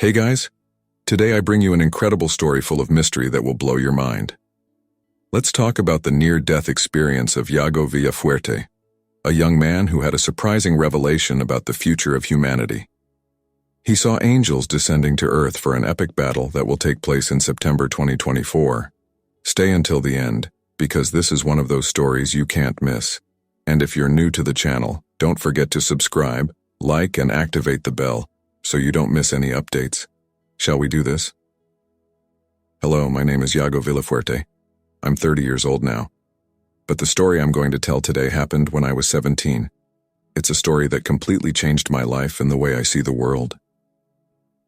Hey guys, today I bring you an incredible story full of mystery that will blow your mind. Let's talk about the near-death experience of Yago Villafuerte, a young man who had a surprising revelation about the future of humanity. He saw angels descending to Earth for an epic battle that will take place in September 2024. Stay until the end, because this is one of those stories you can't miss. And if you're new to the channel, don't forget to subscribe, like, and activate the bell, so you don't miss any updates. Shall we do this? Hello, my name is Yago Villafuerte. I'm 30 years old now. But the story I'm going to tell today happened when I was 17. It's a story that completely changed my life and the way I see the world.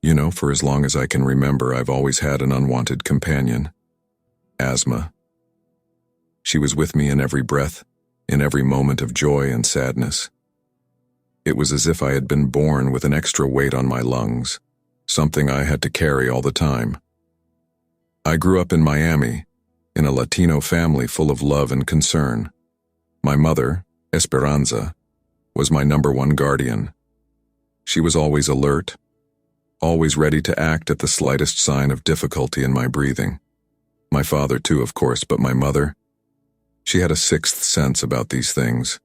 You know, for as long as I can remember, I've always had an unwanted companion. Asthma. She was with me in every breath, in every moment of joy and sadness. It was as if I had been born with an extra weight on my lungs, something I had to carry all the time. I grew up in Miami, in a Latino family full of love and concern. My mother, Esperanza, was my #1 guardian. She was always alert, always ready to act at the slightest sign of difficulty in my breathing. My father too, of course, but my mother, she had a sixth sense about these things.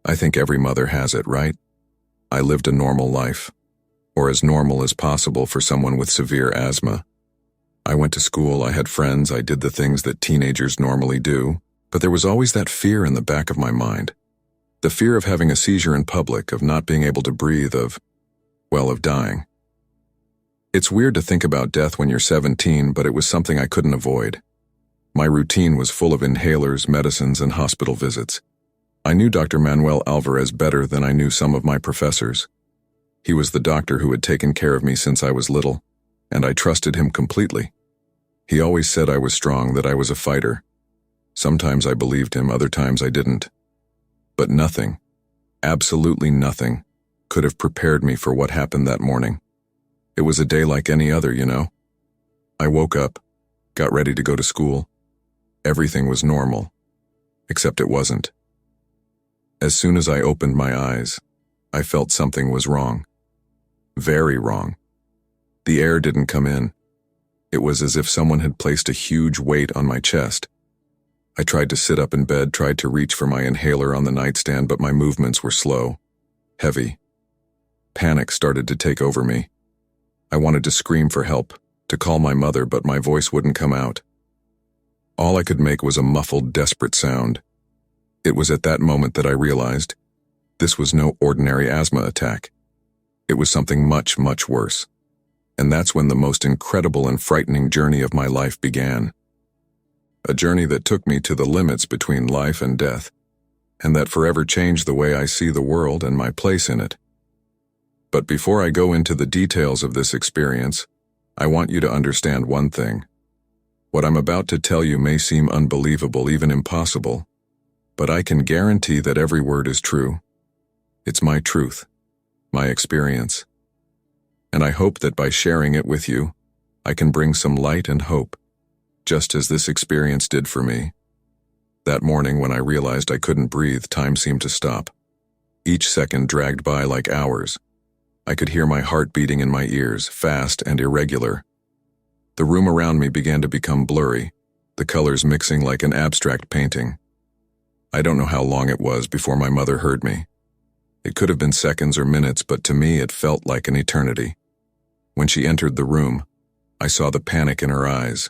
I think every mother has it, right? I lived a normal life, or as normal as possible for someone with severe asthma. I went to school, I had friends, I did the things that teenagers normally do, but there was always that fear in the back of my mind. The fear of having a seizure in public, of not being able to breathe, of dying. It's weird to think about death when you're 17, but it was something I couldn't avoid. My routine was full of inhalers, medicines, and hospital visits. I knew Dr. Manuel Alvarez better than I knew some of my professors. He was the doctor who had taken care of me since I was little, and I trusted him completely. He always said I was strong, that I was a fighter. Sometimes I believed him, other times I didn't. But nothing, absolutely nothing, could have prepared me for what happened that morning. It was a day like any other, you know. I woke up, got ready to go to school. Everything was normal, except it wasn't. As soon as I opened my eyes, I felt something was wrong. Very wrong. The air didn't come in. It was as if someone had placed a huge weight on my chest. I tried to sit up in bed, tried to reach for my inhaler on the nightstand, but my movements were slow, heavy. Panic started to take over me. I wanted to scream for help, to call my mother, but my voice wouldn't come out. All I could make was a muffled, desperate sound. It was at that moment that I realized this was no ordinary asthma attack. It was something much, much worse. And that's when the most incredible and frightening journey of my life began. A journey that took me to the limits between life and death, and that forever changed the way I see the world and my place in it. But before I go into the details of this experience, I want you to understand one thing. What I'm about to tell you may seem unbelievable, even impossible, but I can guarantee that every word is true. It's my truth, my experience. And I hope that by sharing it with you, I can bring some light and hope, just as this experience did for me. That morning when I realized I couldn't breathe, time seemed to stop. Each second dragged by like hours. I could hear my heart beating in my ears, fast and irregular. The room around me began to become blurry, the colors mixing like an abstract painting. I don't know how long it was before my mother heard me. It could have been seconds or minutes, but to me it felt like an eternity. When she entered the room, I saw the panic in her eyes.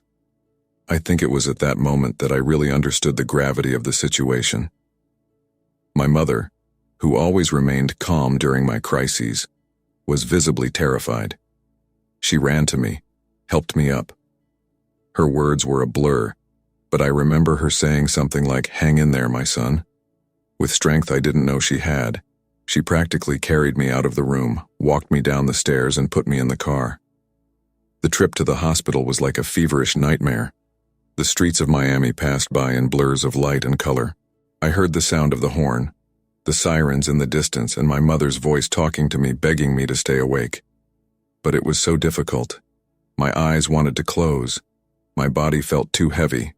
I think it was at that moment that I really understood the gravity of the situation. My mother, who always remained calm during my crises, was visibly terrified. She ran to me, helped me up. Her words were a blur, but I remember her saying something like, "Hang in there, my son." With strength I didn't know she had, she practically carried me out of the room, walked me down the stairs, and put me in the car. The trip to the hospital was like a feverish nightmare. The streets of Miami passed by in blurs of light and color. I heard the sound of the horn, the sirens in the distance, and my mother's voice talking to me, begging me to stay awake. But it was so difficult. My eyes wanted to close. My body felt too heavy.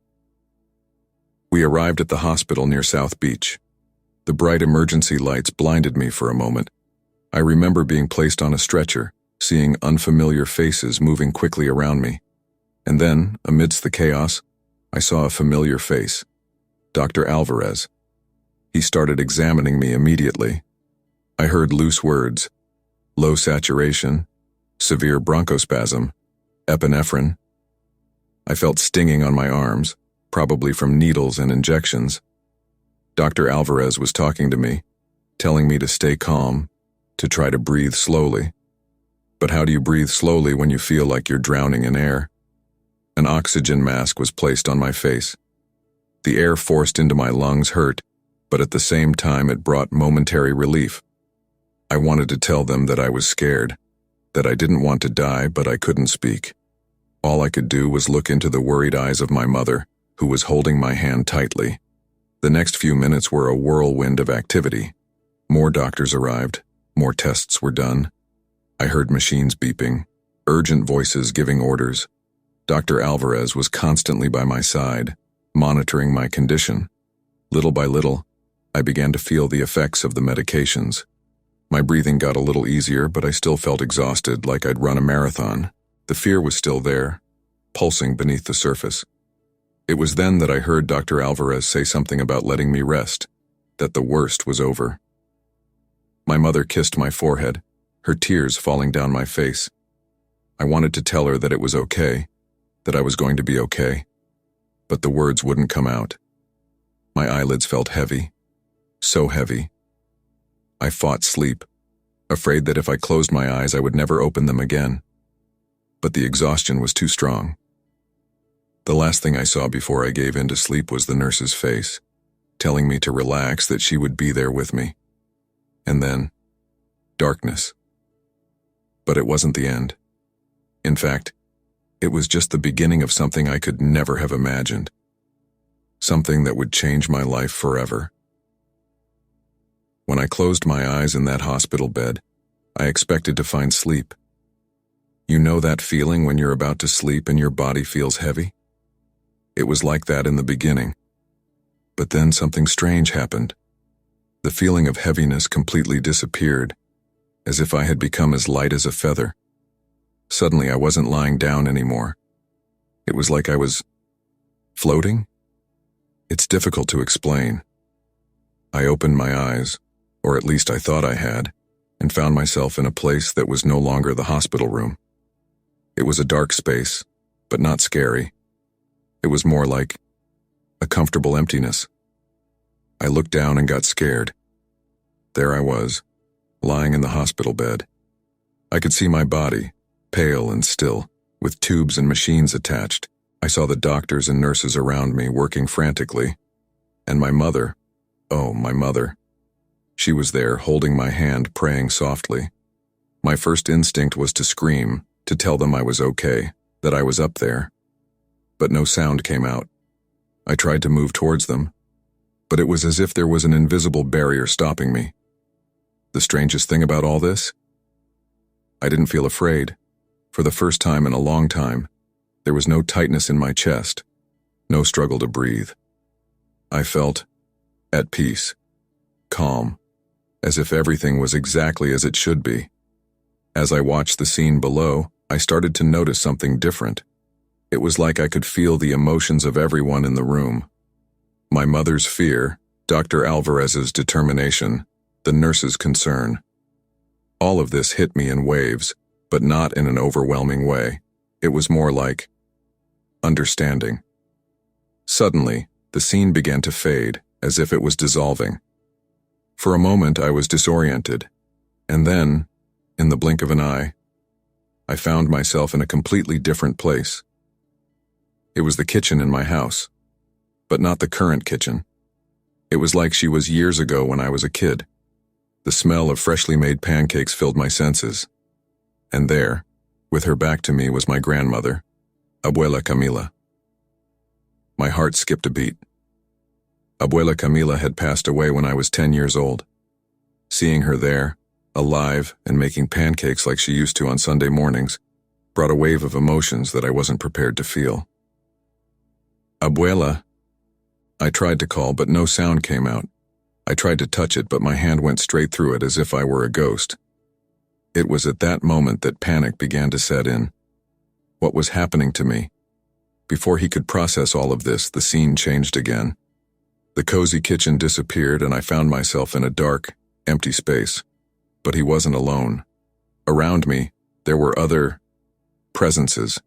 We arrived at the hospital near South Beach. The bright emergency lights blinded me for a moment. I remember being placed on a stretcher, seeing unfamiliar faces moving quickly around me. And then, amidst the chaos, I saw a familiar face, Dr. Alvarez. He started examining me immediately. I heard loose words: low saturation, severe bronchospasm, epinephrine. I felt stinging on my arms, probably from needles and injections. Dr. Alvarez was talking to me, telling me to stay calm, to try to breathe slowly. But how do you breathe slowly when you feel like you're drowning in air? An oxygen mask was placed on my face. The air forced into my lungs hurt, but at the same time it brought momentary relief. I wanted to tell them that I was scared, that I didn't want to die, but I couldn't speak. All I could do was look into the worried eyes of my mother, who was holding my hand tightly. The next few minutes were a whirlwind of activity. More doctors arrived, more tests were done. I heard machines beeping, urgent voices giving orders. Dr. Alvarez was constantly by my side, monitoring my condition. Little by little, I began to feel the effects of the medications. My breathing got a little easier, but I still felt exhausted, like I'd run a marathon. The fear was still there, pulsing beneath the surface. It was then that I heard Dr. Alvarez say something about letting me rest, that the worst was over. My mother kissed my forehead, her tears falling down my face. I wanted to tell her that it was okay, that I was going to be okay, but the words wouldn't come out. My eyelids felt heavy, so heavy. I fought sleep, afraid that if I closed my eyes I would never open them again. But the exhaustion was too strong. The last thing I saw before I gave in to sleep was the nurse's face, telling me to relax, that she would be there with me. And then, darkness. But it wasn't the end. In fact, it was just the beginning of something I could never have imagined. Something that would change my life forever. When I closed my eyes in that hospital bed, I expected to find sleep. You know that feeling when you're about to sleep and your body feels heavy? It was like that in the beginning. But then something strange happened. The feeling of heaviness completely disappeared, as if I had become as light as a feather. Suddenly I wasn't lying down anymore. It was like I was floating? It's difficult to explain. I opened my eyes, or at least I thought I had, and found myself in a place that was no longer the hospital room. It was a dark space, but not scary. It was more like a comfortable emptiness. I looked down and got scared. There I was, lying in the hospital bed. I could see my body, pale and still, with tubes and machines attached. I saw the doctors and nurses around me working frantically. And my mother, oh, my mother. She was there, holding my hand, praying softly. My first instinct was to scream, to tell them I was okay, that I was up there. But no sound came out. I tried to move towards them, but it was as if there was an invisible barrier stopping me. The strangest thing about all this? I didn't feel afraid. For the first time in a long time, there was no tightness in my chest, no struggle to breathe. I felt at peace, calm, as if everything was exactly as it should be. As I watched the scene below, I started to notice something different. It was like I could feel the emotions of everyone in the room. My mother's fear, Dr. Alvarez's determination, the nurse's concern. All of this hit me in waves, but not in an overwhelming way. It was more like understanding. Suddenly, the scene began to fade, as if it was dissolving. For a moment, I was disoriented, and then, in the blink of an eye, I found myself in a completely different place. It was the kitchen in my house, but not the current kitchen. It was like she was years ago when I was a kid. The smell of freshly made pancakes filled my senses. And there, with her back to me, was my grandmother, Abuela Camila. My heart skipped a beat. Abuela Camila had passed away when I was 10 years old. Seeing her there, alive and making pancakes like she used to on Sunday mornings, brought a wave of emotions that I wasn't prepared to feel. Abuela, I tried to call, but no sound came out. I tried to touch it, but my hand went straight through it as if I were a ghost. It was at that moment that panic began to set in. What was happening to me? Before he could process all of this, the scene changed again. The cozy kitchen disappeared and I found myself in a dark, empty space. But he wasn't alone. Around me, there were other presences.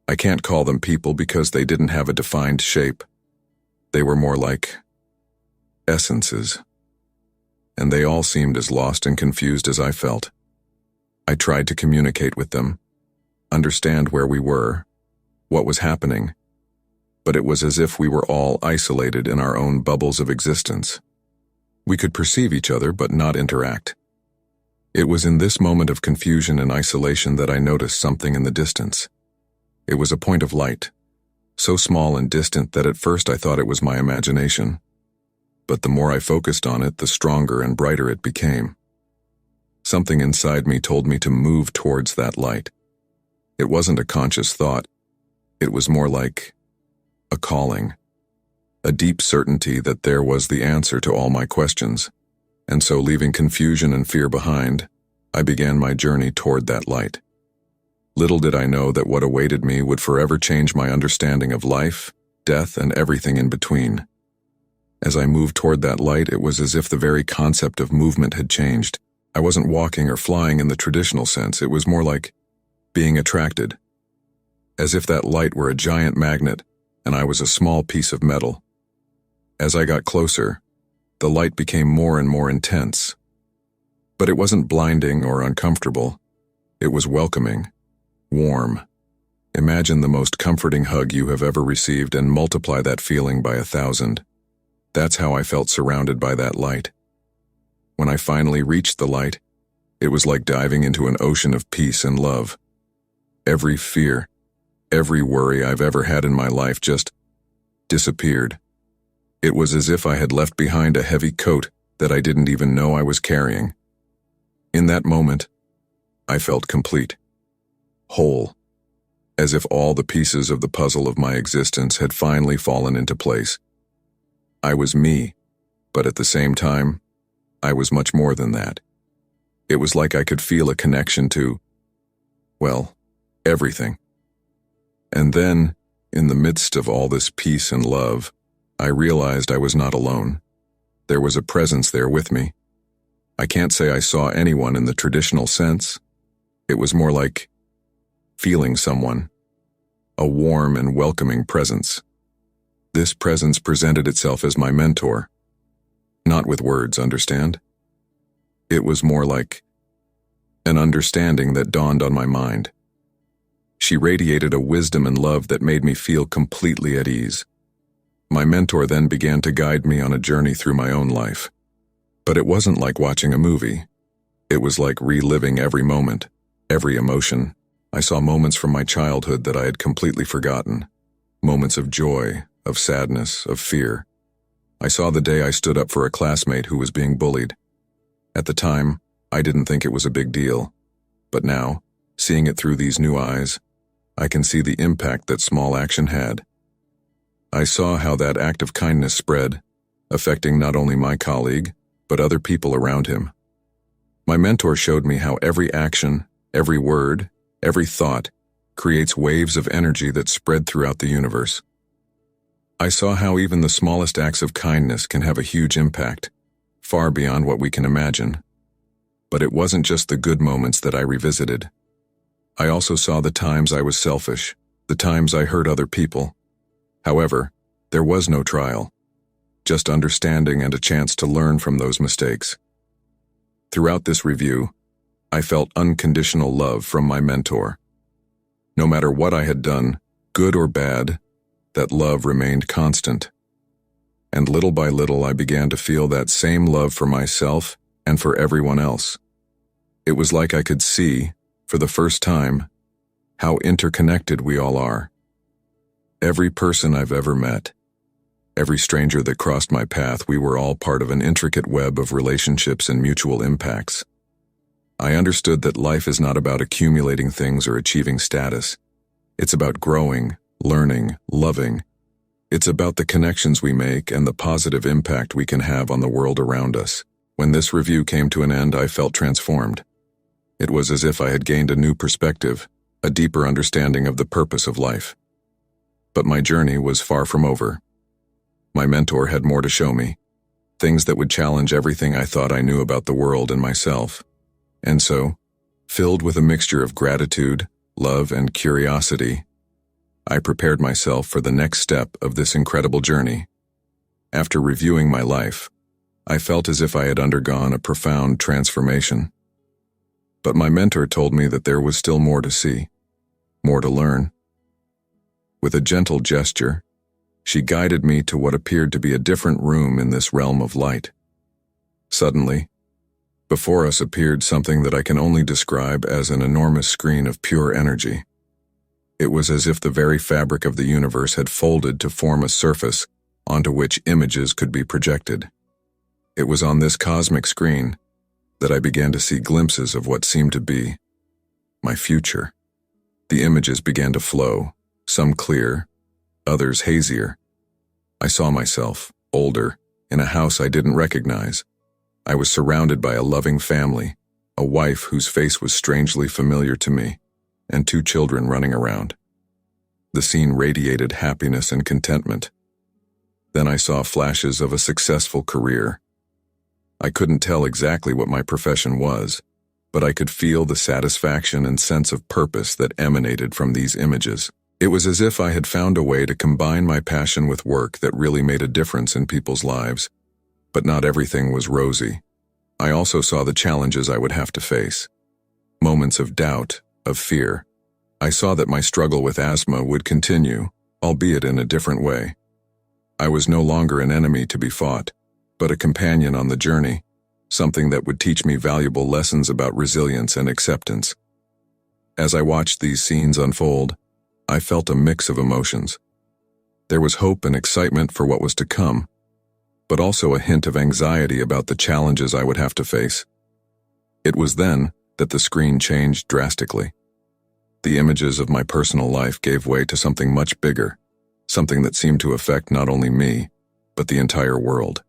I can't call them people because they didn't have a defined shape. They were more like essences. And they all seemed as lost and confused as I felt. I tried to communicate with them, understand where we were, what was happening, but it was as if we were all isolated in our own bubbles of existence. We could perceive each other but not interact. It was in this moment of confusion and isolation that I noticed something in the distance. It was a point of light, so small and distant that at first I thought it was my imagination. But the more I focused on it, the stronger and brighter it became. Something inside me told me to move towards that light. It wasn't a conscious thought. It was more like a calling, a deep certainty that there was the answer to all my questions. And so, leaving confusion and fear behind, I began my journey toward that light. Little did I know that what awaited me would forever change my understanding of life, death, and everything in between. As I moved toward that light, it was as if the very concept of movement had changed. I wasn't walking or flying in the traditional sense. It was more like being attracted, as if that light were a giant magnet and I was a small piece of metal. As I got closer, the light became more and more intense. But it wasn't blinding or uncomfortable. It was welcoming, warm. Imagine the most comforting hug you have ever received and multiply that feeling by 1,000. That's how I felt surrounded by that light. When I finally reached the light, it was like diving into an ocean of peace and love. Every fear, every worry I've ever had in my life just disappeared. It was as if I had left behind a heavy coat that I didn't even know I was carrying. In that moment, I felt complete, whole, as if all the pieces of the puzzle of my existence had finally fallen into place. I was me, but at the same time, I was much more than that. It was like I could feel a connection to, well, everything. And then, in the midst of all this peace and love, I realized I was not alone. There was a presence there with me. I can't say I saw anyone in the traditional sense. It was more like feeling someone, a warm and welcoming presence. This presence presented itself as my mentor. Not with words, understand? It was more like an understanding that dawned on my mind. She radiated a wisdom and love that made me feel completely at ease. My mentor then began to guide me on a journey through my own life. But it wasn't like watching a movie. It was like reliving every moment, every emotion. I saw moments from my childhood that I had completely forgotten. Moments of joy, of sadness, of fear. I saw the day I stood up for a classmate who was being bullied. At the time, I didn't think it was a big deal. But now, seeing it through these new eyes, I can see the impact that small action had. I saw how that act of kindness spread, affecting not only my colleague, but other people around him. My mentor showed me how every action, every word, every thought creates waves of energy that spread throughout the universe. I saw how even the smallest acts of kindness can have a huge impact, far beyond what we can imagine. But it wasn't just the good moments that I revisited. I also saw the times I was selfish, the times I hurt other people. However, there was no trial, just understanding and a chance to learn from those mistakes. Throughout this review, I felt unconditional love from my mentor. No matter what I had done, good or bad, that love remained constant. And little by little I began to feel that same love for myself and for everyone else. It was like I could see, for the first time, how interconnected we all are. Every person I've ever met, every stranger that crossed my path, we were all part of an intricate web of relationships and mutual impacts. I understood that life is not about accumulating things or achieving status. It's about growing, learning, loving. It's about the connections we make and the positive impact we can have on the world around us. When this review came to an end, I felt transformed. It was as if I had gained a new perspective, a deeper understanding of the purpose of life. But my journey was far from over. My mentor had more to show me, things that would challenge everything I thought I knew about the world and myself. And so, filled with a mixture of gratitude, love, and curiosity, I prepared myself for the next step of this incredible journey. After reviewing my life, I felt as if I had undergone a profound transformation. But my mentor told me that there was still more to see, more to learn. With a gentle gesture, she guided me to what appeared to be a different room in this realm of light. Suddenly, before us appeared something that I can only describe as an enormous screen of pure energy. It was as if the very fabric of the universe had folded to form a surface onto which images could be projected. It was on this cosmic screen that I began to see glimpses of what seemed to be my future. The images began to flow, some clear, others hazier. I saw myself, older, in a house I didn't recognize. I was surrounded by a loving family, a wife whose face was strangely familiar to me, and 2 children running around. The scene radiated happiness and contentment. Then I saw flashes of a successful career. I couldn't tell exactly what my profession was, but I could feel the satisfaction and sense of purpose that emanated from these images. It was as if I had found a way to combine my passion with work that really made a difference in people's lives. But not everything was rosy. I also saw the challenges I would have to face. Moments of doubt, of fear. I saw that my struggle with asthma would continue, albeit in a different way. I was no longer an enemy to be fought, but a companion on the journey, something that would teach me valuable lessons about resilience and acceptance. As I watched these scenes unfold, I felt a mix of emotions. There was hope and excitement for what was to come, but also a hint of anxiety about the challenges I would have to face. It was then that the screen changed drastically. The images of my personal life gave way to something much bigger, something that seemed to affect not only me, but the entire world.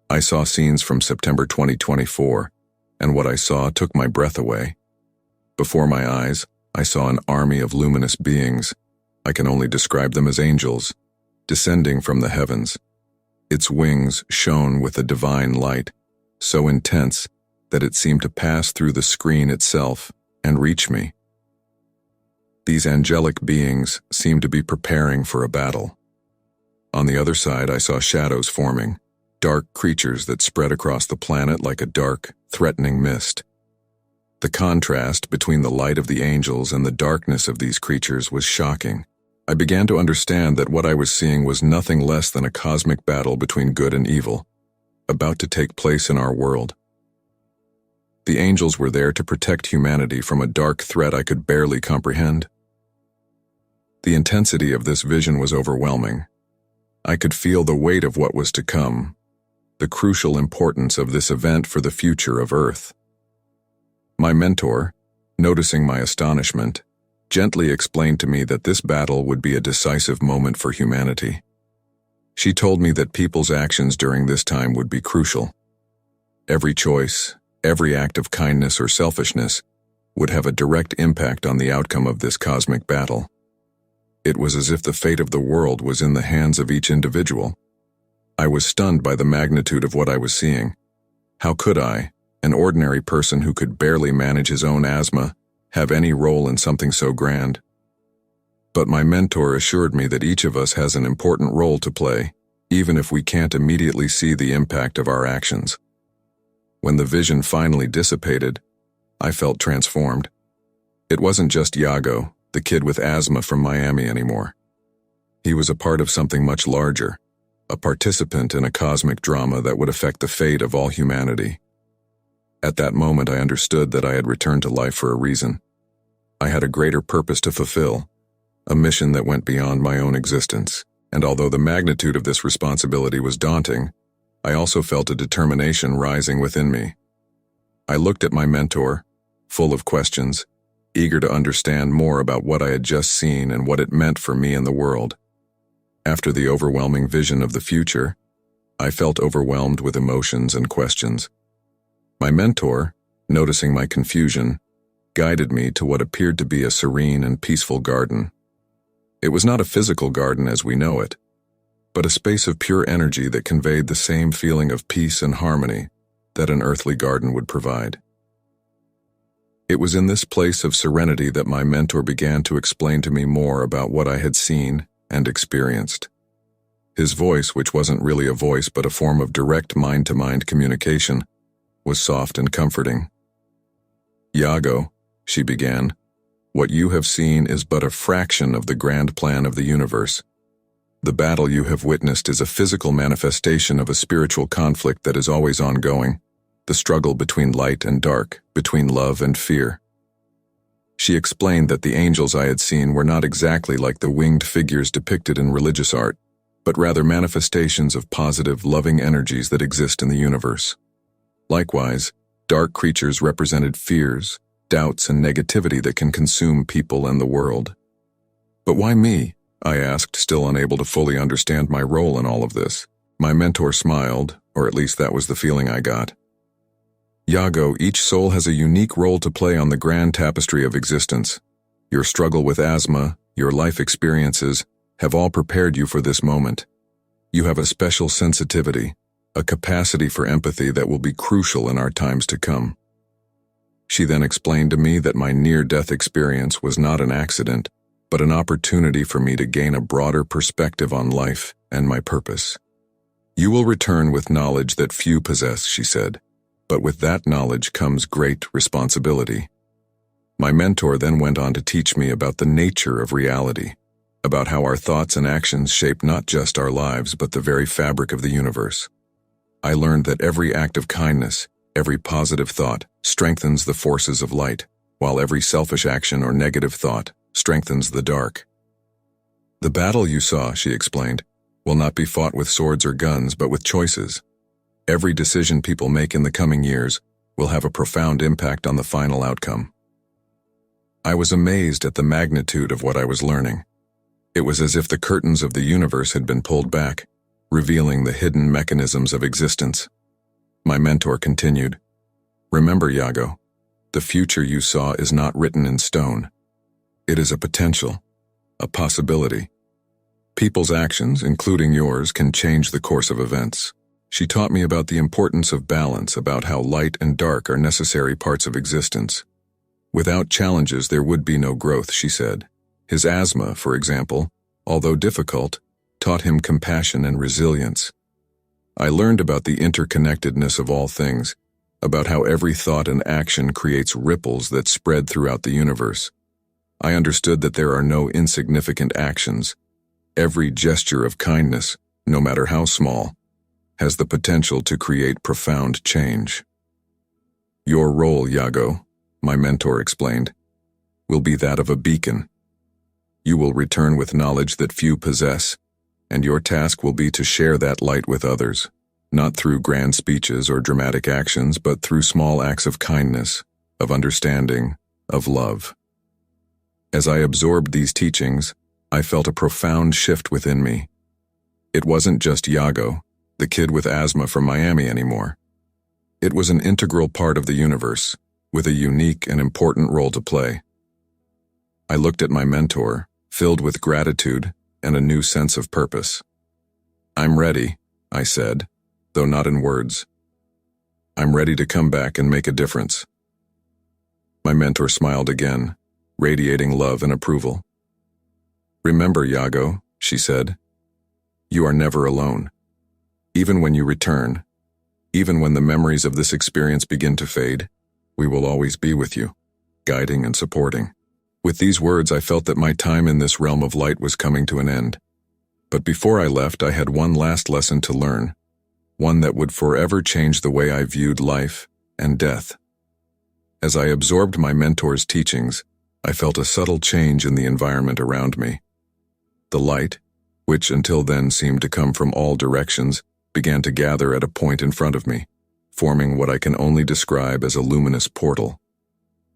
I saw scenes from September 2024, and what I saw took my breath away. Before my eyes, I saw an army of luminous beings. I can only describe them as angels, descending from the heavens. Its wings shone with a divine light, so intense that it seemed to pass through the screen itself and reach me. These angelic beings seemed to be preparing for a battle. On the other side, I saw shadows forming, dark creatures that spread across the planet like a dark, threatening mist. The contrast between the light of the angels and the darkness of these creatures was shocking. I began to understand that what I was seeing was nothing less than a cosmic battle between good and evil, about to take place in our world. The angels were there to protect humanity from a dark threat I could barely comprehend. The intensity of this vision was overwhelming. I could feel the weight of what was to come, the crucial importance of this event for the future of Earth. My mentor, noticing my astonishment, gently explained to me that this battle would be a decisive moment for humanity. She told me that people's actions during this time would be crucial. Every choice, every act of kindness or selfishness would have a direct impact on the outcome of this cosmic battle. It was as if the fate of the world was in the hands of each individual. I was stunned by the magnitude of what I was seeing. How could I, an ordinary person who could barely manage his own asthma, have any role in something so grand? But my mentor assured me that each of us has an important role to play, even if we can't immediately see the impact of our actions. When the vision finally dissipated, I felt transformed. It wasn't just Yago, the kid with asthma from Miami, anymore. He was a part of something much larger, a participant in a cosmic drama that would affect the fate of all humanity. At that moment, I understood that I had returned to life for a reason. I had a greater purpose to fulfill, a mission that went beyond my own existence. And although the magnitude of this responsibility was daunting, I also felt a determination rising within me. I looked at my mentor, full of questions, eager to understand more about what I had just seen and what it meant for me and the world. After the overwhelming vision of the future, I felt overwhelmed with emotions and questions. My mentor, noticing my confusion, guided me to what appeared to be a serene and peaceful garden. It was not a physical garden as we know it, but a space of pure energy that conveyed the same feeling of peace and harmony that an earthly garden would provide. It was in this place of serenity that my mentor began to explain to me more about what I had seen and experienced. His voice, which wasn't really a voice but a form of direct mind-to-mind communication, was soft and comforting. "Iago," she began, "what you have seen is but a fraction of the grand plan of the universe. The battle you have witnessed is a physical manifestation of a spiritual conflict that is always ongoing, the struggle between light and dark, between love and fear." She explained that the angels I had seen were not exactly like the winged figures depicted in religious art, but rather manifestations of positive, loving energies that exist in the universe. Likewise, dark creatures represented fears, doubts, and negativity that can consume people and the world. "But why me?" I asked, still unable to fully understand my role in all of this. My mentor smiled, or at least that was the feeling I got. "Iago, each soul has a unique role to play on the grand tapestry of existence. Your struggle with asthma, your life experiences, have all prepared you for this moment. You have a special sensitivity, a capacity for empathy that will be crucial in our times to come." She then explained to me that my near-death experience was not an accident, but an opportunity for me to gain a broader perspective on life and my purpose. "You will return with knowledge that few possess," she said, "but with that knowledge comes great responsibility." My mentor then went on to teach me about the nature of reality, about how our thoughts and actions shape not just our lives but the very fabric of the universe. I learned that every act of kindness, every positive thought, strengthens the forces of light, while every selfish action or negative thought strengthens the dark. "The battle you saw," she explained, "will not be fought with swords or guns but with choices. Every decision people make in the coming years will have a profound impact on the final outcome." I was amazed at the magnitude of what I was learning. It was as if the curtains of the universe had been pulled back, revealing the hidden mechanisms of existence. My mentor continued, "Remember, Iago, the future you saw is not written in stone. It is a potential, a possibility. People's actions, including yours, can change the course of events." She taught me about the importance of balance, about how light and dark are necessary parts of existence. Without challenges, there would be no growth, she said. His asthma, for example, although difficult, taught him compassion and resilience. I learned about the interconnectedness of all things, about how every thought and action creates ripples that spread throughout the universe. I understood that there are no insignificant actions. Every gesture of kindness, no matter how small, has the potential to create profound change. "Your role, Iago," my mentor explained, "will be that of a beacon. You will return with knowledge that few possess, and your task will be to share that light with others, not through grand speeches or dramatic actions, but through small acts of kindness, of understanding, of love." As I absorbed these teachings, I felt a profound shift within me. It wasn't just Iago, the kid with asthma from Miami, anymore. It was an integral part of the universe, with a unique and important role to play. I looked at my mentor, filled with gratitude and a new sense of purpose. "I'm ready," I said, though not in words. "I'm ready to come back and make a difference." My mentor smiled again, radiating love and approval. "Remember, Iago," she said, "you are never alone. Even when you return, even when the memories of this experience begin to fade, we will always be with you, guiding and supporting." With these words, I felt that my time in this realm of light was coming to an end. But before I left, I had one last lesson to learn, one that would forever change the way I viewed life and death. As I absorbed my mentor's teachings, I felt a subtle change in the environment around me. The light, which until then seemed to come from all directions, began to gather at a point in front of me, forming what I can only describe as a luminous portal.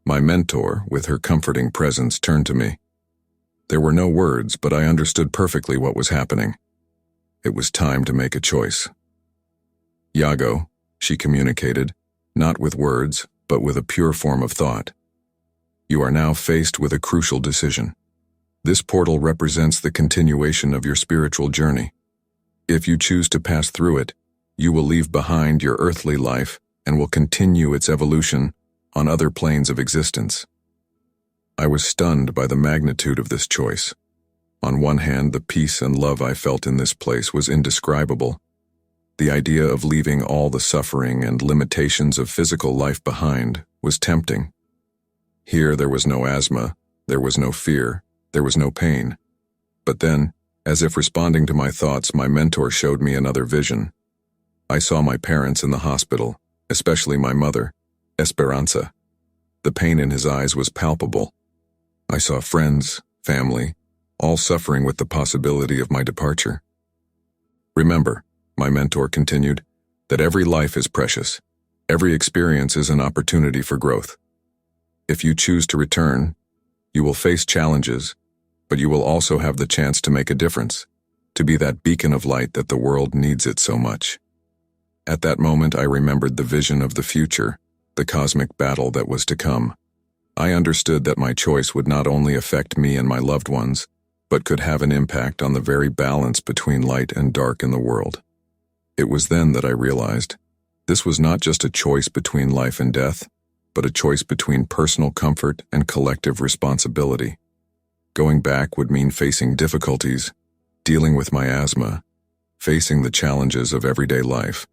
My mentor, with her comforting presence, turned to me. There were no words, but I understood perfectly what was happening. It was time to make a choice. "Iago," she communicated, not with words, but with a pure form of thought. You are now faced with a crucial decision. This portal represents the continuation of your spiritual journey. If you choose to pass through it, you will leave behind your earthly life and will continue its evolution on other planes of existence. I was stunned by the magnitude of this choice. On one hand, the peace and love I felt in this place was indescribable. The idea of leaving all the suffering and limitations of physical life behind was tempting. Here there was no asthma, there was no fear, there was no pain. But then, as if responding to my thoughts, my mentor showed me another vision. I saw my parents in the hospital, especially my mother, Esperanza. The pain in his eyes was palpable. I saw friends, family, all suffering with the possibility of my departure. Remember, my mentor continued, that every life is precious. Every experience is an opportunity for growth. If you choose to return, you will face challenges, but you will also have the chance to make a difference, to be that beacon of light that the world needs it so much. At that moment, I remembered the vision of the future, the cosmic battle that was to come. I understood that my choice would not only affect me and my loved ones, but could have an impact on the very balance between light and dark in the world. It was then that I realized this was not just a choice between life and death, but a choice between personal comfort and collective responsibility. Going back would mean facing difficulties, dealing with my asthma, facing the challenges of everyday life.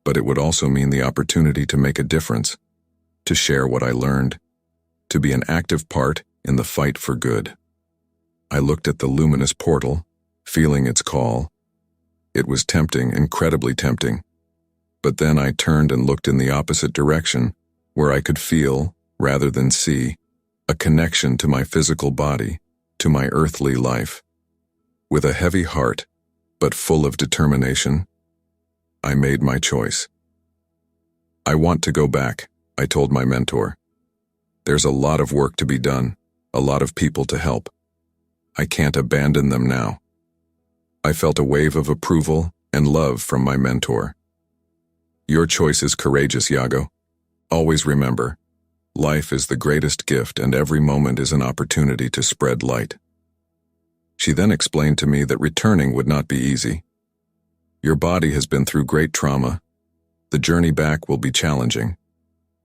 But it would also mean the opportunity to make a difference, to share what I learned, to be an active part in the fight for good. I looked at the luminous portal, feeling its call. It was tempting, incredibly tempting. But then I turned and looked in the opposite direction, where I could feel, rather than see, a connection to my physical body, to my earthly life. With a heavy heart, but full of determination, I made my choice. I want to go back, I told my mentor. There's a lot of work to be done, a lot of people to help. I can't abandon them now. I felt a wave of approval and love from my mentor. Your choice is courageous, Iago. Always remember, life is the greatest gift and every moment is an opportunity to spread light. She then explained to me that returning would not be easy. Your body has been through great trauma. The journey back will be challenging.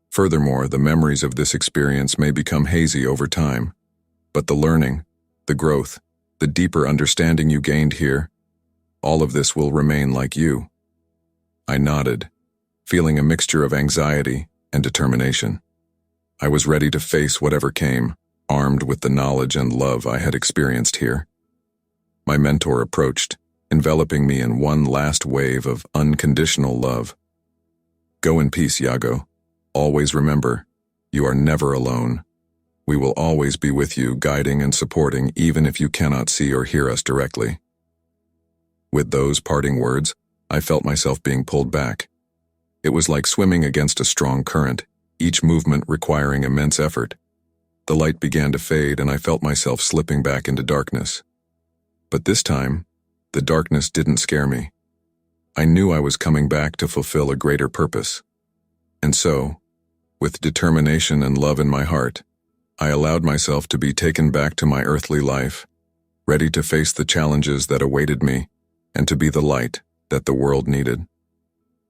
Furthermore, the memories of this experience may become hazy over time. But the learning, the growth, the deeper understanding you gained here, all of this will remain like you. I nodded, feeling a mixture of anxiety and determination. I was ready to face whatever came, armed with the knowledge and love I had experienced here. My mentor approached, enveloping me in one last wave of unconditional love. Go in peace, Iago. Always remember, you are never alone. We will always be with you, guiding and supporting, even if you cannot see or hear us directly. With those parting words, I felt myself being pulled back. It was like swimming against a strong current, each movement requiring immense effort. The light began to fade and I felt myself slipping back into darkness. But this time, the darkness didn't scare me. I knew I was coming back to fulfill a greater purpose. And so, with determination and love in my heart, I allowed myself to be taken back to my earthly life, ready to face the challenges that awaited me and to be the light that the world needed.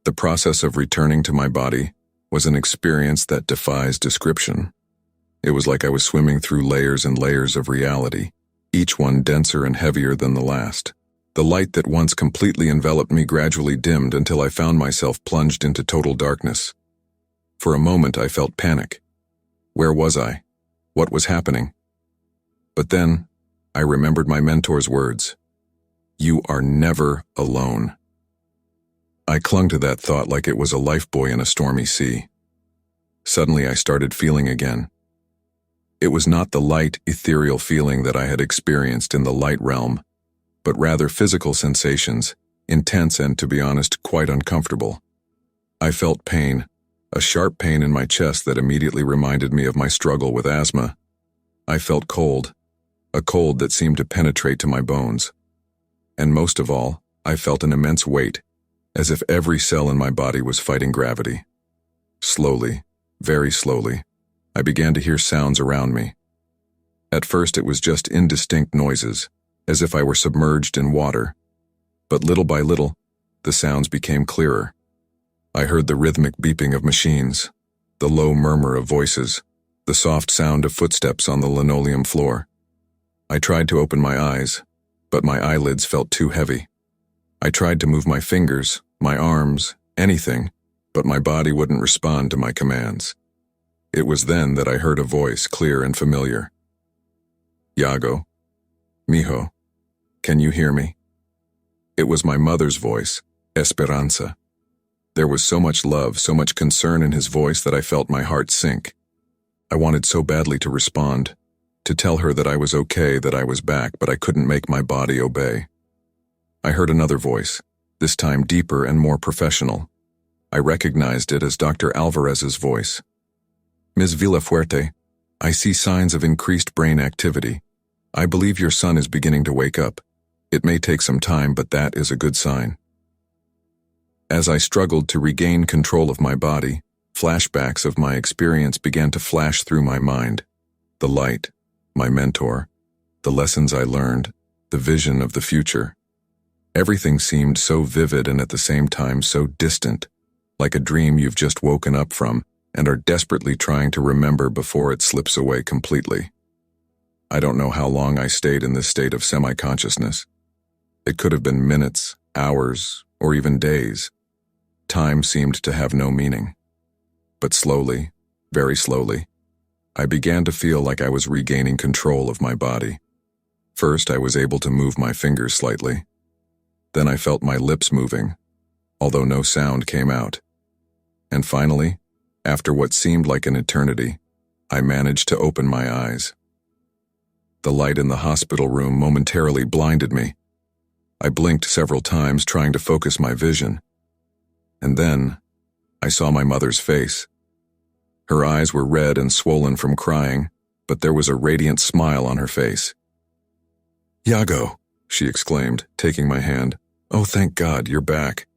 The process of returning to my body was an experience that defies description. It was like I was swimming through layers and layers of reality, each one denser and heavier than the last. The light that once completely enveloped me gradually dimmed until I found myself plunged into total darkness. For a moment I felt panic. Where was I? What was happening? But then, I remembered my mentor's words. You are never alone. I clung to that thought like it was a lifebuoy in a stormy sea. Suddenly I started feeling again. It was not the light, ethereal feeling that I had experienced in the light realm, but rather physical sensations, intense and, to be honest, quite uncomfortable. I felt pain, a sharp pain in my chest that immediately reminded me of my struggle with asthma. I felt cold, a cold that seemed to penetrate to my bones. And most of all, I felt an immense weight, as if every cell in my body was fighting gravity. Slowly, very slowly, I began to hear sounds around me. At first it was just indistinct noises, as if I were submerged in water. But little by little, the sounds became clearer. I heard the rhythmic beeping of machines, the low murmur of voices, the soft sound of footsteps on the linoleum floor. I tried to open my eyes, but my eyelids felt too heavy. I tried to move my fingers, my arms, anything, but my body wouldn't respond to my commands. It was then that I heard a voice, clear and familiar. Yago, mijo, can you hear me? It was my mother's voice, Esperanza. There was so much love, so much concern in his voice that I felt my heart sink. I wanted so badly to respond, to tell her that I was okay, that I was back, but I couldn't make my body obey. I heard another voice, this time deeper and more professional. I recognized it as Dr. Alvarez's voice. Ms. Villafuerte, I see signs of increased brain activity. I believe your son is beginning to wake up. It may take some time, but that is a good sign. As I struggled to regain control of my body, flashbacks of my experience began to flash through my mind. The light, my mentor, the lessons I learned, the vision of the future. Everything seemed so vivid and at the same time so distant, like a dream you've just woken up from and are desperately trying to remember before it slips away completely. I don't know how long I stayed in this state of semi-consciousness. It could have been minutes, hours, or even days. Time seemed to have no meaning. But slowly, very slowly, I began to feel like I was regaining control of my body. First, I was able to move my fingers slightly. Then I felt my lips moving, although no sound came out. And finally, after what seemed like an eternity, I managed to open my eyes. The light in the hospital room momentarily blinded me. I blinked several times trying to focus my vision. And then, I saw my mother's face. Her eyes were red and swollen from crying, but there was a radiant smile on her face. "Yago," she exclaimed, taking my hand. "Oh, thank God, you're back."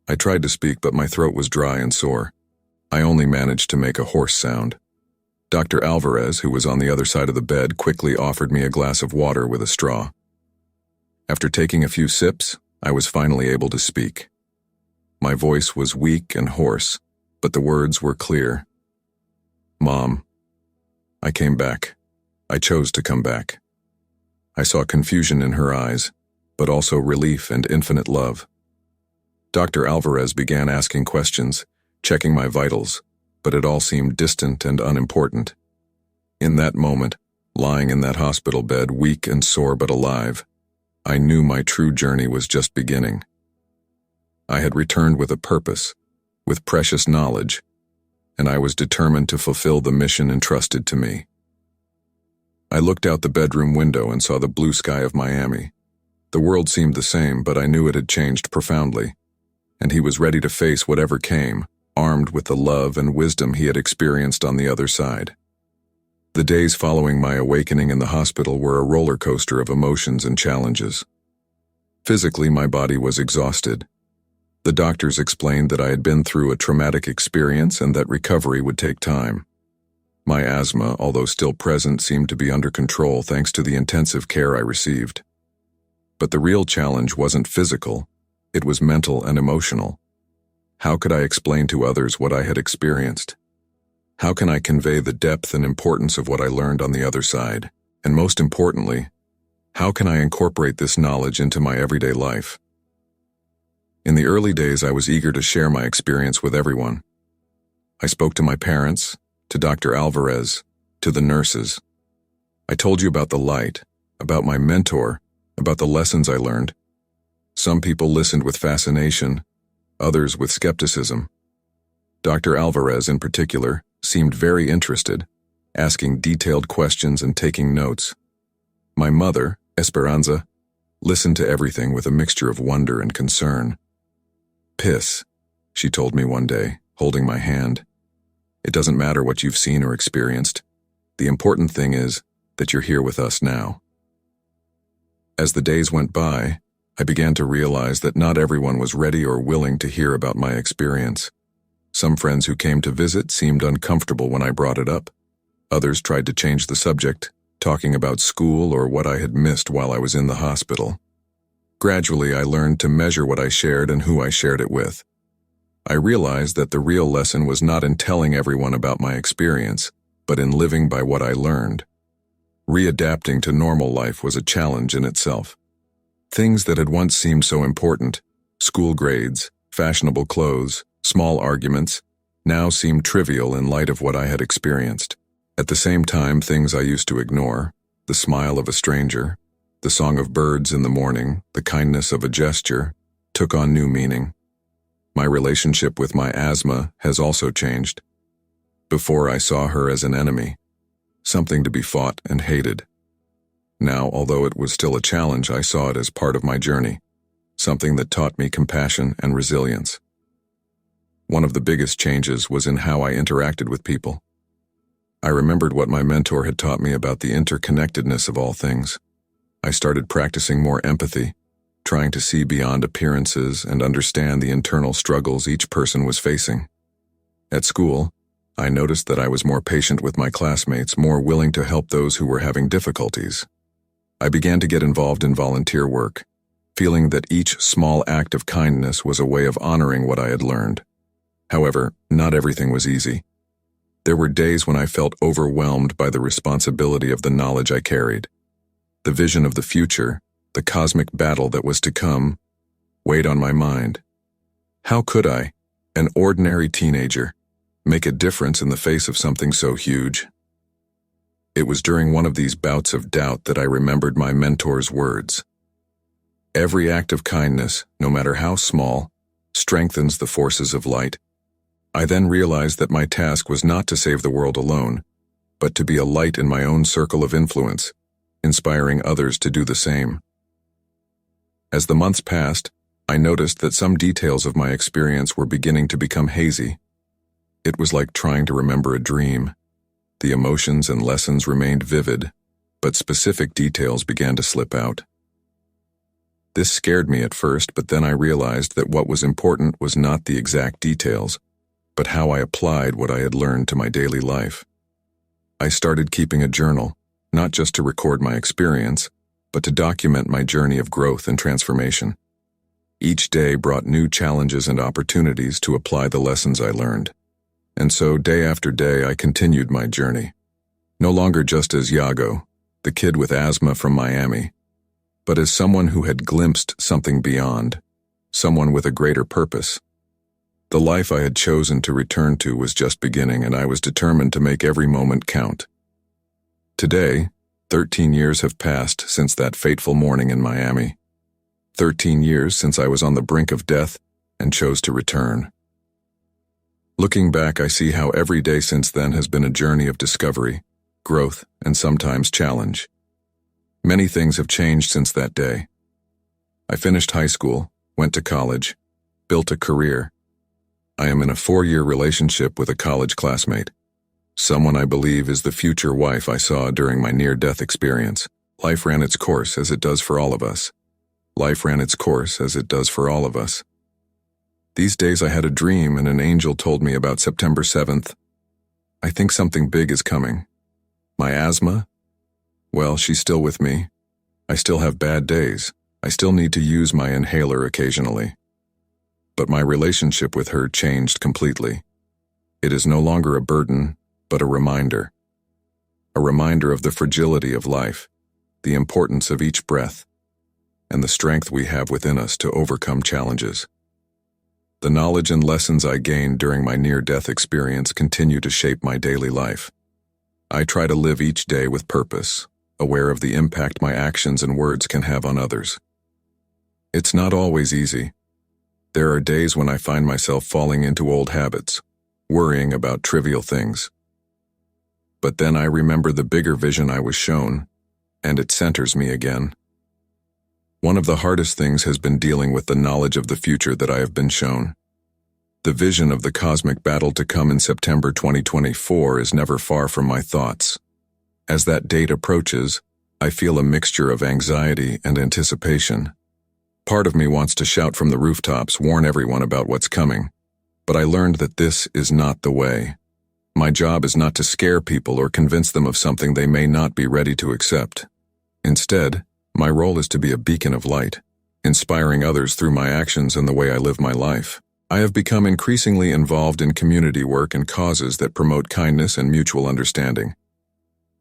I tried to speak, but my throat was dry and sore. I only managed to make a hoarse sound. Dr. Alvarez, who was on the other side of the bed, quickly offered me a glass of water with a straw. After taking a few sips, I was finally able to speak. My voice was weak and hoarse, but the words were clear. "Mom, I came back. I chose to come back." I saw confusion in her eyes, but also relief and infinite love. Dr. Alvarez began asking questions, checking my vitals, but it all seemed distant and unimportant. In that moment, lying in that hospital bed, weak and sore but alive, I knew my true journey was just beginning. I had returned with a purpose, with precious knowledge, and I was determined to fulfill the mission entrusted to me. I looked out the bedroom window and saw the blue sky of Miami. The world seemed the same, but I knew it had changed profoundly, and he was ready to face whatever came, armed with the love and wisdom he had experienced on the other side. The days following my awakening in the hospital were a roller coaster of emotions and challenges. Physically, my body was exhausted. The doctors explained that I had been through a traumatic experience and that recovery would take time. My asthma, although still present, seemed to be under control thanks to the intensive care I received. But the real challenge wasn't physical, it was mental and emotional. How could I explain to others what I had experienced? How can I convey the depth and importance of what I learned on the other side? And most importantly, how can I incorporate this knowledge into my everyday life? In the early days, I was eager to share my experience with everyone. I spoke to my parents, to Dr. Alvarez, to the nurses. I told you about the light, about my mentor, about the lessons I learned. Some people listened with fascination, others with skepticism. Dr. Alvarez, in particular, seemed very interested, asking detailed questions and taking notes. My mother, Esperanza, listened to everything with a mixture of wonder and concern. "Piss," she told me one day, holding my hand. "It doesn't matter what you've seen or experienced. The important thing is that you're here with us now." As the days went by, I began to realize that not everyone was ready or willing to hear about my experience. Some friends who came to visit seemed uncomfortable when I brought it up. Others tried to change the subject, talking about school or what I had missed while I was in the hospital. Gradually, I learned to measure what I shared and who I shared it with. I realized that the real lesson was not in telling everyone about my experience, but in living by what I learned. Readapting to normal life was a challenge in itself. Things that had once seemed so important, school grades, fashionable clothes, small arguments, now seemed trivial in light of what I had experienced. At the same time, things I used to ignore, the smile of a stranger, the song of birds in the morning, the kindness of a gesture, took on new meaning. My relationship with my asthma has also changed. Before, I saw her as an enemy, something to be fought and hated. Now, although it was still a challenge, I saw it as part of my journey, something that taught me compassion and resilience. One of the biggest changes was in how I interacted with people. I remembered what my mentor had taught me about the interconnectedness of all things. I started practicing more empathy, trying to see beyond appearances and understand the internal struggles each person was facing. At school, I noticed that I was more patient with my classmates, more willing to help those who were having difficulties. I began to get involved in volunteer work, feeling that each small act of kindness was a way of honoring what I had learned. However, not everything was easy. There were days when I felt overwhelmed by the responsibility of the knowledge I carried. The vision of the future, the cosmic battle that was to come, weighed on my mind. How could I, an ordinary teenager, make a difference in the face of something so huge? It was during one of these bouts of doubt that I remembered my mentor's words. Every act of kindness, no matter how small, strengthens the forces of light. I then realized that my task was not to save the world alone, but to be a light in my own circle of influence, inspiring others to do the same. As the months passed, I noticed that some details of my experience were beginning to become hazy. It was like trying to remember a dream. The emotions and lessons remained vivid, but specific details began to slip out. This scared me at first, but then I realized that what was important was not the exact details, but how I applied what I had learned to my daily life. I started keeping a journal, not just to record my experience, but to document my journey of growth and transformation. Each day brought new challenges and opportunities to apply the lessons I learned. And so, day after day, I continued my journey. No longer just as Yago, the kid with asthma from Miami, but as someone who had glimpsed something beyond, someone with a greater purpose. The life I had chosen to return to was just beginning, and I was determined to make every moment count. Today, 13 years have passed since that fateful morning in Miami. 13 years since I was on the brink of death and chose to return. Looking back, I see how every day since then has been a journey of discovery, growth, and sometimes challenge. Many things have changed since that day. I finished high school, went to college, built a career. I am in a 4-year relationship with a college classmate, someone I believe is the future wife I saw during my near-death experience. Life ran its course as it does for all of us. Life ran its course as it does for all of us. These days I had a dream and an angel told me about September 7th. I think something big is coming. My asthma? Well, she's still with me. I still have bad days. I still need to use my inhaler occasionally. But my relationship with her changed completely. It is no longer a burden, but a reminder. A reminder of the fragility of life, the importance of each breath, and the strength we have within us to overcome challenges. The knowledge and lessons I gained during my near-death experience continue to shape my daily life. I try to live each day with purpose, aware of the impact my actions and words can have on others. It's not always easy. There are days when I find myself falling into old habits, worrying about trivial things. But then I remember the bigger vision I was shown, and it centers me again. One of the hardest things has been dealing with the knowledge of the future that I have been shown. The vision of the cosmic battle to come in September 2024 is never far from my thoughts. As that date approaches, I feel a mixture of anxiety and anticipation. Part of me wants to shout from the rooftops, warn everyone about what's coming. But I learned that this is not the way. My job is not to scare people or convince them of something they may not be ready to accept. Instead, my role is to be a beacon of light, inspiring others through my actions and the way I live my life. I have become increasingly involved in community work and causes that promote kindness and mutual understanding.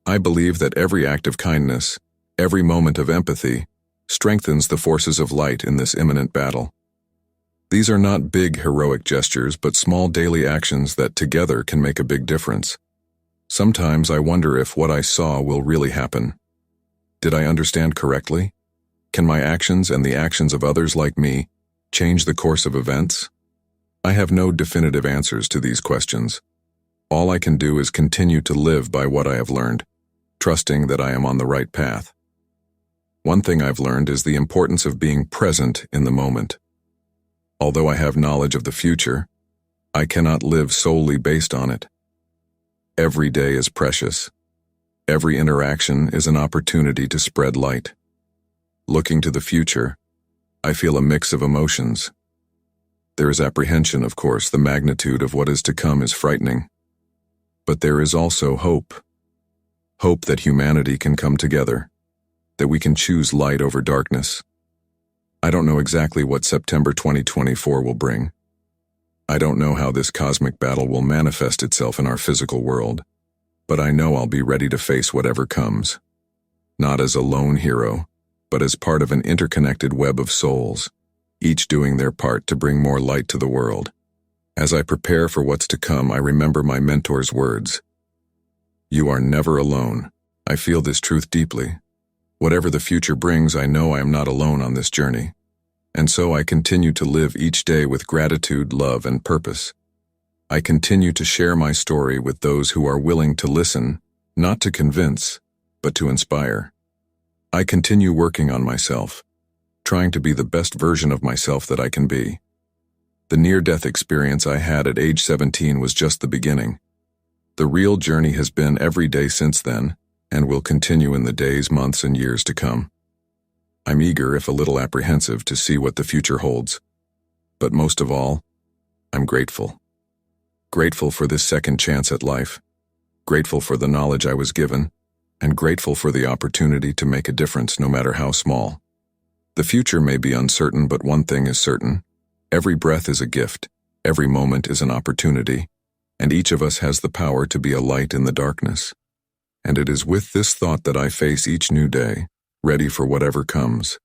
I believe that every act of kindness, every moment of empathy, strengthens the forces of light in this imminent battle. These are not big heroic gestures, but small daily actions that together can make a big difference. Sometimes I wonder if what I saw will really happen. Did I understand correctly? Can my actions and the actions of others like me change the course of events? I have no definitive answers to these questions. All I can do is continue to live by what I have learned, trusting that I am on the right path. One thing I've learned is the importance of being present in the moment. Although I have knowledge of the future, I cannot live solely based on it. Every day is precious. Every interaction is an opportunity to spread light. Looking to the future, I feel a mix of emotions. There is apprehension, of course. The magnitude of what is to come is frightening. But there is also hope. Hope that humanity can come together, that we can choose light over darkness. I don't know exactly what September 2024 will bring. I don't know how this cosmic battle will manifest itself in our physical world, but I know I'll be ready to face whatever comes. Not as a lone hero, but as part of an interconnected web of souls, each doing their part to bring more light to the world. As I prepare for what's to come, I remember my mentor's words. You are never alone. I feel this truth deeply. Whatever the future brings, I know I am not alone on this journey. And so I continue to live each day with gratitude, love, and purpose. I continue to share my story with those who are willing to listen, not to convince, but to inspire. I continue working on myself, trying to be the best version of myself that I can be. The near-death experience I had at age 17 was just the beginning. The real journey has been every day since then, and will continue in the days, months, and years to come. I'm eager, if a little apprehensive, to see what the future holds. But most of all, I'm grateful. Grateful for this second chance at life. Grateful for the knowledge I was given, and grateful for the opportunity to make a difference no matter how small. The future may be uncertain, but one thing is certain. Every breath is a gift, every moment is an opportunity, and each of us has the power to be a light in the darkness. And it is with this thought that I face each new day, ready for whatever comes.